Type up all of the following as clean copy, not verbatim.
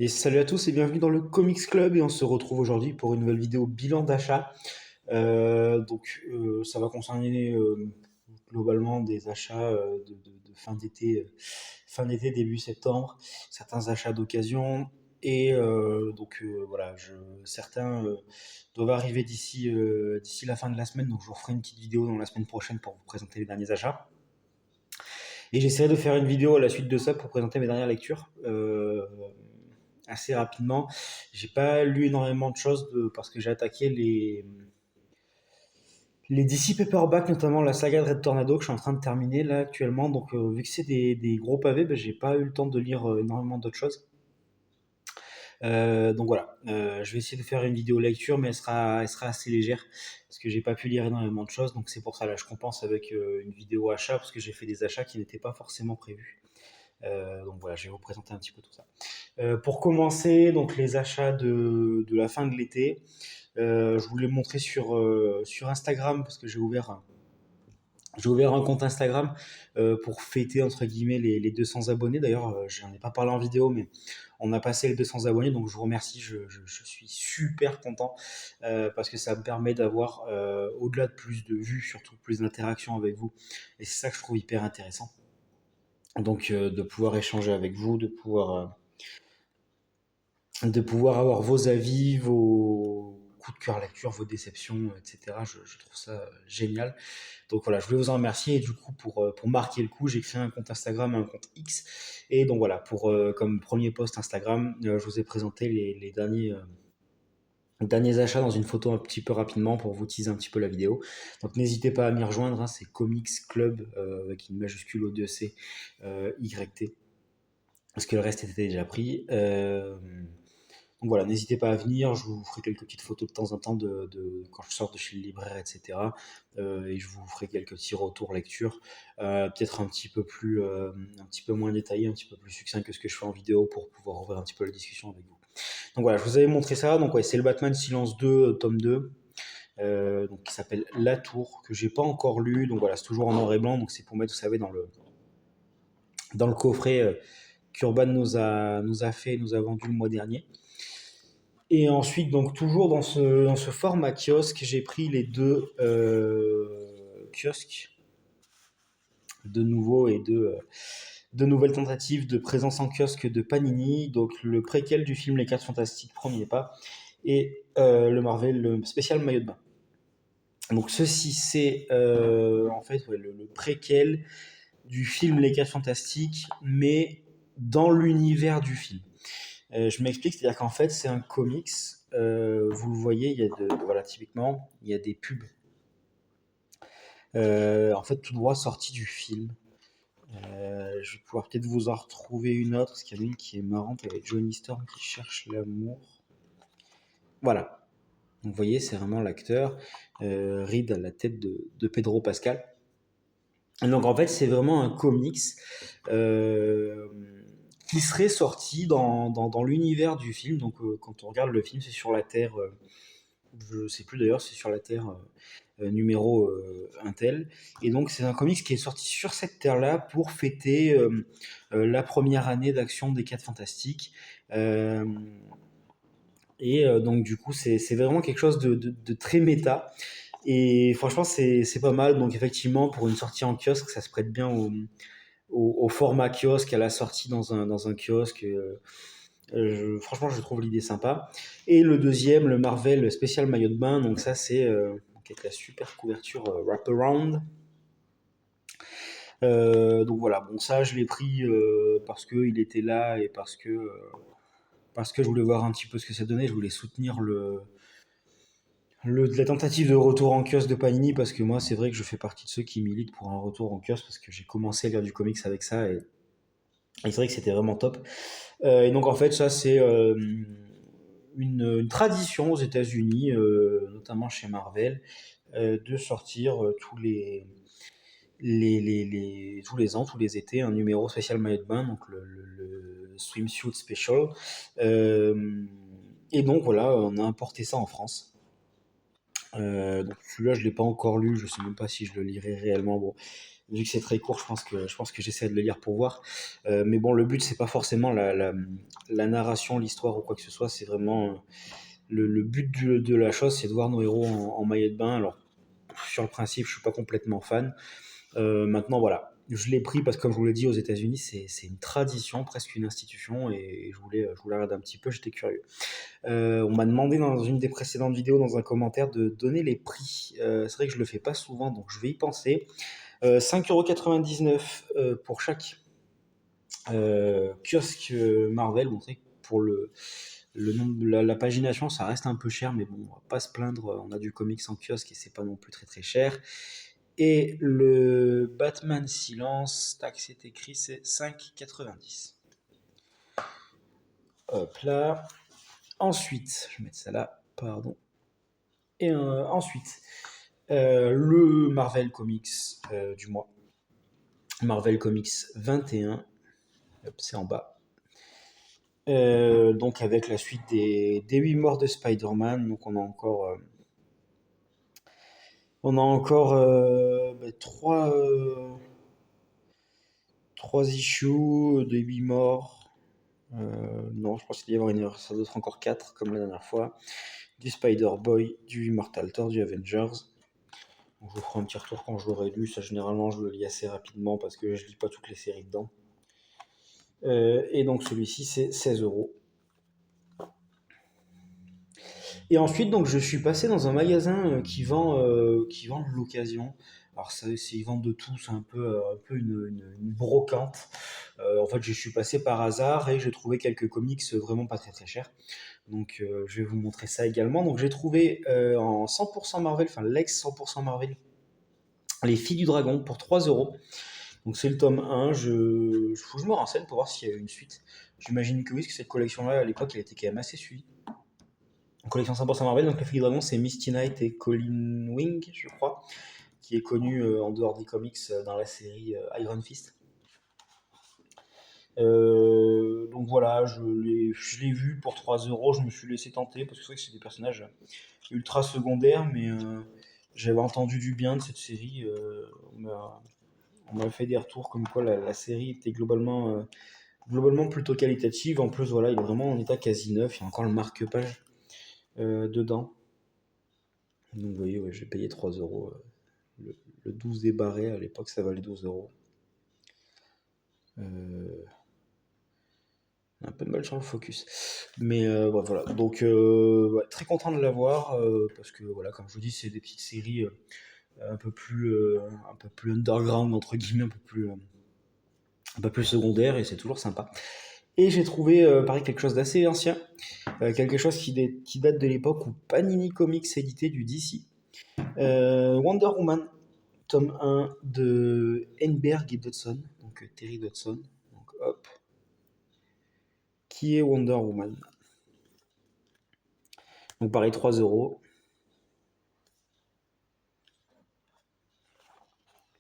Et salut à tous et bienvenue dans le Comics Club et on se retrouve aujourd'hui pour une nouvelle vidéo bilan d'achat. Ça va concerner globalement des achats de fin d'été, début septembre, certains achats d'occasion et certains doivent arriver d'ici la fin de la semaine. Donc je vous referai une petite vidéo dans la semaine prochaine pour vous présenter les derniers achats. Et j'essaierai de faire une vidéo à la suite de ça pour présenter mes dernières lectures. Assez rapidement. J'ai pas lu énormément de choses parce que j'ai attaqué les DC Paperback, notamment la saga de Red Tornado que je suis en train de terminer là actuellement. Donc vu que c'est des gros pavés, ben, j'ai pas eu le temps de lire énormément d'autres choses. Je vais essayer de faire une vidéo lecture, mais elle sera assez légère parce que j'ai pas pu lire énormément de choses. Donc c'est pour ça là, je compense avec une vidéo achat parce que j'ai fait des achats qui n'étaient pas forcément prévus. Je vais vous présenter un petit peu tout ça. Pour commencer, donc les achats de la fin de l'été, je voulais montrer sur Instagram parce que j'ai ouvert un compte Instagram pour fêter entre guillemets les 200 abonnés. D'ailleurs, j'en ai pas parlé en vidéo, mais on a passé les 200 abonnés, donc je vous remercie. Je suis super content parce que ça me permet d'avoir au-delà de plus de vues, surtout plus d'interactions avec vous. Et c'est ça que je trouve hyper intéressant. Donc de pouvoir échanger avec vous, de pouvoir avoir vos avis, vos coups de cœur lecture, vos déceptions, etc. Je trouve ça génial. Donc voilà, je voulais vous en remercier et du coup pour marquer le coup, j'ai créé un compte Instagram, un compte X. Et donc voilà, comme premier post Instagram, je vous ai présenté les derniers achats dans une photo un petit peu rapidement pour vous teaser un petit peu la vidéo. Donc n'hésitez pas à m'y rejoindre, hein, c'est Comics Club avec une majuscule O2C YT parce que le reste était déjà pris. Donc voilà, n'hésitez pas à venir, je vous ferai quelques petites photos de temps en temps quand je sors de chez le libraire, etc. Et je vous ferai quelques petits retours lecture, peut-être un petit peu moins détaillé, un petit peu plus succinct que ce que je fais en vidéo pour pouvoir ouvrir un petit peu la discussion avec vous. Donc voilà, je vous avais montré ça. Donc ouais, c'est le Batman Silence 2, tome 2, donc qui s'appelle La Tour, que j'ai pas encore lu. Donc voilà, c'est toujours en noir et blanc, donc c'est pour mettre, vous savez, dans le coffret qu'Urban nous a vendu le mois dernier. Et ensuite, donc toujours dans ce format kiosque, j'ai pris les deux kiosques de nouveau et de nouvelles tentatives de présence en kiosque de Panini. Donc le préquel du film Les 4 Fantastiques, premier pas, et le spécial maillot de bain. Donc ceci, c'est en fait le préquel du film Les 4 Fantastiques, mais dans l'univers du film. Je m'explique, c'est-à-dire qu'en fait, c'est un comics. Vous le voyez, voilà, typiquement, il y a des pubs. En fait, tout droit sorti du film. Je vais pouvoir peut-être vous en retrouver une autre, parce qu'il y en a une qui est marrante avec Johnny Storm qui cherche l'amour. Voilà. Donc, vous voyez, c'est vraiment l'acteur. Reed à la tête de Pedro Pascal. Et donc, en fait, c'est vraiment un comics euh, qui serait sorti dans l'univers du film. Donc, quand on regarde le film, c'est sur la Terre. Je sais plus d'ailleurs, c'est sur la Terre numéro un tel. Et donc c'est un comics qui est sorti sur cette Terre-là pour fêter la première année d'action des 4 Fantastiques. Euh, donc du coup c'est vraiment quelque chose de très méta. Et franchement c'est pas mal. Donc effectivement pour une sortie en kiosque, ça se prête bien au format kiosque, à la sortie dans un kiosque. Franchement, je trouve l'idée sympa. Et le deuxième, le Marvel spécial maillot de bain, donc ça c'est avec la super couverture wraparound. Donc voilà, bon ça je l'ai pris parce que il était là et parce que je voulais voir un petit peu ce que ça donnait. Je voulais soutenir la tentative de retour en kiosque de Panini parce que moi c'est vrai que je fais partie de ceux qui militent pour un retour en kiosque parce que j'ai commencé à lire du comics avec ça et c'est vrai que c'était vraiment top. Et donc en fait ça c'est une tradition aux États-Unis, notamment chez Marvel, de sortir tous les ans, tous les étés, un numéro spécial maillot de bain, donc le swimsuit special. Et donc voilà, on a importé ça en France. Donc celui-là, je ne l'ai pas encore lu, je ne sais même pas si je le lirai réellement. Bon, vu que c'est très court, je pense que j'essaie de le lire pour voir. Mais bon, le but, c'est pas forcément la narration, l'histoire ou quoi que ce soit, c'est vraiment le but de la chose, c'est de voir nos héros en maillot de bain. Alors, sur le principe, je suis pas complètement fan. Maintenant, voilà. Je l'ai pris parce que, comme je vous l'ai dit, aux États-Unis, c'est une tradition, presque une institution, et je voulais regarder un petit peu, j'étais curieux. On m'a demandé dans une des précédentes vidéos, dans un commentaire, de donner les prix. C'est vrai que je le fais pas souvent, donc je vais y penser. 5,99 € pour chaque kiosque Marvel. Bon, c'est vrai que pour le nombre de la pagination, ça reste un peu cher, mais bon, on va pas se plaindre. On a du comics en kiosque et c'est pas non plus très très cher. Et le Batman Silence, tac, c'est écrit, c'est 5,90 €. Hop là. Ensuite, je vais mettre ça là, pardon. Et ensuite, le Marvel Comics du mois. Marvel Comics 21, hop, c'est en bas. Donc avec la suite des 8 morts de Spider-Man, donc on a encore 3 issues de 8 morts. Non, je pense qu'il y avoir une erreur, ça doit être encore 4 comme la dernière fois. Du Spider-Boy, du Immortal Thor, du Avengers. Donc, je vous ferai un petit retour quand je l'aurai lu. Ça, généralement, je le lis assez rapidement parce que je lis pas toutes les séries dedans. Et donc celui-ci, c'est 16 €. Et ensuite, donc, je suis passé dans un magasin qui vend de l'occasion. Alors, ils vendent de tout, c'est un peu une brocante. En fait, je suis passé par hasard et j'ai trouvé quelques comics vraiment pas très très chers. Donc, je vais vous montrer ça également. Donc, j'ai trouvé en 100% Marvel, enfin l'ex 100% Marvel, Les Filles du Dragon pour 3 €. Donc, c'est le tome 1. Faut que je me renseigne pour voir s'il y a eu une suite. J'imagine que oui, parce que cette collection-là, à l'époque, elle était quand même assez suivie. Collection 100% Marvel, donc les Filles du Dragon, c'est Misty Knight et Colin Wing, je crois, qui est connu en dehors des comics dans la série Iron Fist. Donc voilà, je l'ai vu pour 3 €, je me suis laissé tenter, parce que c'est vrai que c'est des personnages ultra secondaires, mais j'avais entendu du bien de cette série. On m'a fait des retours comme quoi la série était globalement plutôt qualitative. En plus, voilà, il est vraiment en état quasi neuf, il y a encore le marque-page dedans. Donc vous voyez, ouais, j'ai payé 3 €. Le 12 des barrés, à l'époque, ça valait 12 €. Un peu de mal sur le focus. Mais ouais, voilà. Donc, ouais, très content de l'avoir. Parce que, voilà, comme je vous dis, c'est des petites séries un peu plus underground, entre guillemets, un peu plus secondaire. Et c'est toujours sympa. Et j'ai trouvé, pareil, quelque chose d'assez ancien. Quelque chose qui date de l'époque où Panini Comics éditait du DC. Wonder Woman, tome 1 de Henberg et Dodson, donc Terry Dodson. Donc hop, qui est Wonder Woman. Donc pareil, 3 €.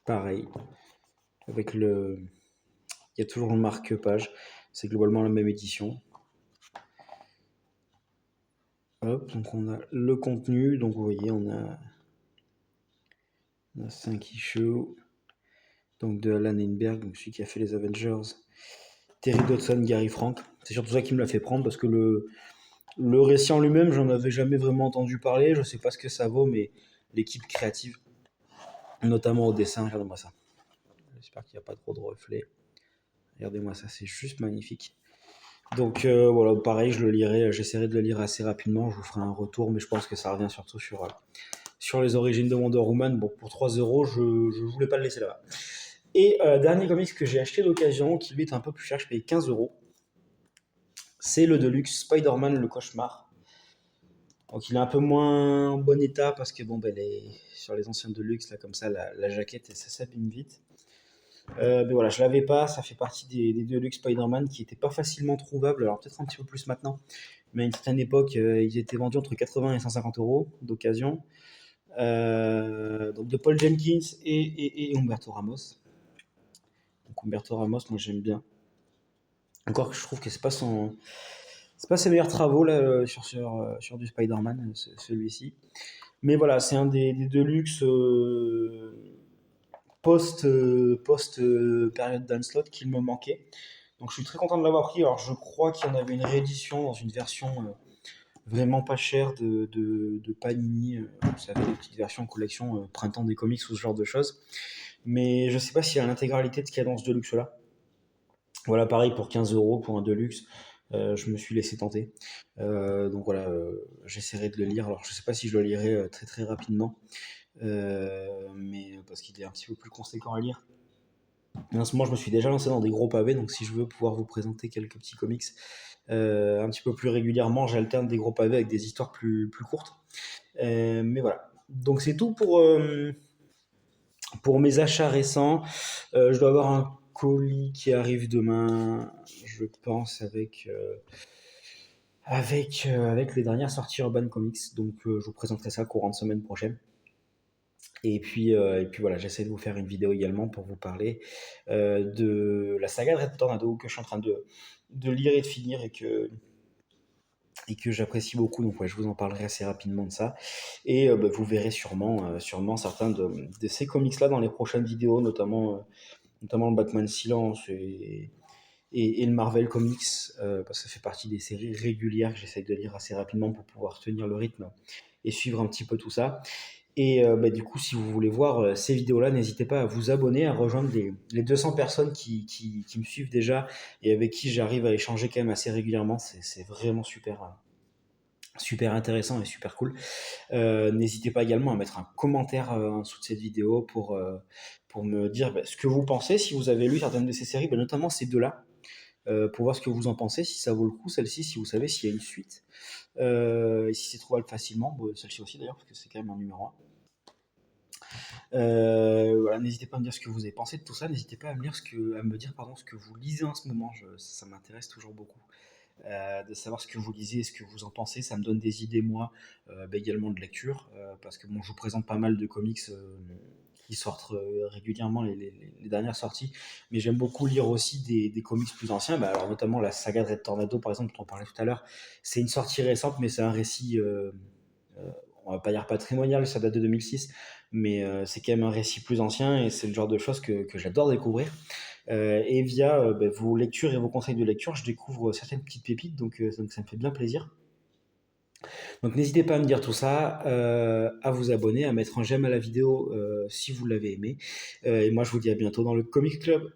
Pareil, avec le... Il y a toujours le marque-page, c'est globalement la même édition. Hop, donc on a le contenu, donc vous voyez, on a 5 issues, donc de Alan Henberg, donc celui qui a fait les Avengers, Terry Dodson, Gary Frank. C'est surtout ça qui me l'a fait prendre, parce que le récit en lui-même, j'en avais jamais vraiment entendu parler, je sais pas ce que ça vaut, mais l'équipe créative, notamment au dessin, regardez-moi ça. J'espère qu'il n'y a pas trop de reflets. Regardez-moi ça, c'est juste magnifique. Donc voilà, pareil, je le lirai, j'essaierai de le lire assez rapidement, je vous ferai un retour, mais je pense que ça revient surtout sur les origines de Wonder Woman. Bon, pour 3 €, je ne voulais pas le laisser là-bas. Et dernier comics que j'ai acheté d'occasion, qui lui est un peu plus cher, je paye 15 €. C'est le Deluxe Spider-Man le Cauchemar. Donc il est un peu moins en bon état parce que bon, ben, sur les anciens Deluxe, là, comme ça, la jaquette, ça s'abîme vite. Mais voilà, je l'avais pas, ça fait partie des Deluxe Spider-Man qui n'étaient pas facilement trouvables, alors peut-être un petit peu plus maintenant, mais à une certaine époque, ils étaient vendus entre 80 et 150 € d'occasion. Donc de Paul Jenkins et Humberto Ramos. Donc Humberto Ramos, moi j'aime bien. Encore que je trouve que c'est pas ses meilleurs travaux là, sur du Spider-Man, celui-ci. Mais voilà, c'est un des Deluxe post période d'Unslot qu'il me manquait. Donc je suis très content de l'avoir pris. Alors je crois qu'il y en avait une réédition dans une version vraiment pas chère de Panini. Vous savez, les petites versions collection printemps des comics ou ce genre de choses. Mais je sais pas s'il y a l'intégralité de ce qu'il y a dans ce Deluxe là. Voilà, pareil pour 15 euros pour un Deluxe. Je me suis laissé tenter. Donc voilà, j'essaierai de le lire. Alors je sais pas si je le lirai très très rapidement, mais parce qu'il est un petit peu plus conséquent à lire. Mais en ce moment, je me suis déjà lancé dans des gros pavés, donc si je veux pouvoir vous présenter quelques petits comics un petit peu plus régulièrement, j'alterne des gros pavés avec des histoires plus courtes. Mais voilà. Donc c'est tout pour mes achats récents. Je dois avoir un colis qui arrive demain, je pense, avec les dernières sorties Urban Comics. Donc je vous présenterai ça courant de semaine prochaine. Et puis voilà, j'essaie de vous faire une vidéo également pour vous parler de la saga de Red Tornado que je suis en train de lire et de finir et que j'apprécie beaucoup. Donc ouais, je vous en parlerai assez rapidement de ça. Et bah, vous verrez sûrement certains de ces comics-là dans les prochaines vidéos, notamment le Batman Silence et le Marvel Comics, parce que ça fait partie des séries régulières que j'essaie de lire assez rapidement pour pouvoir tenir le rythme et suivre un petit peu tout ça. Et bah, du coup, si vous voulez voir ces vidéos-là, n'hésitez pas à vous abonner, à rejoindre les 200 personnes qui me suivent déjà et avec qui j'arrive à échanger quand même assez régulièrement. C'est vraiment super intéressant et super cool. N'hésitez pas également à mettre un commentaire en dessous de cette vidéo pour me dire bah, ce que vous pensez, si vous avez lu certaines de ces séries, bah, notamment ces deux-là, pour voir ce que vous en pensez, si ça vaut le coup, celle-ci, si vous savez s'il y a une suite, et si c'est trouvable facilement, bah, celle-ci aussi d'ailleurs, parce que c'est quand même un numéro 1. Voilà, n'hésitez pas à me dire ce que vous avez pensé de tout ça. N'hésitez pas à me dire pardon, ce que vous lisez en ce moment. Ça m'intéresse toujours beaucoup de savoir ce que vous lisez et ce que vous en pensez. Ça me donne des idées, moi, bah, également de lecture, parce que bon, je vous présente pas mal de comics qui sortent régulièrement, les dernières sorties. Mais j'aime beaucoup lire aussi des comics plus anciens, bah, alors notamment la saga de Red Tornado, par exemple, dont on parlait tout à l'heure. C'est une sortie récente, mais c'est un récit. On va pas dire patrimonial, ça date de 2006, mais c'est quand même un récit plus ancien et c'est le genre de choses que j'adore découvrir. Et via bah, vos lectures et vos conseils de lecture, je découvre certaines petites pépites, donc ça me fait bien plaisir. Donc n'hésitez pas à me dire tout ça, à vous abonner, à mettre un j'aime à la vidéo si vous l'avez aimé. Et moi je vous dis à bientôt dans le Comic Club.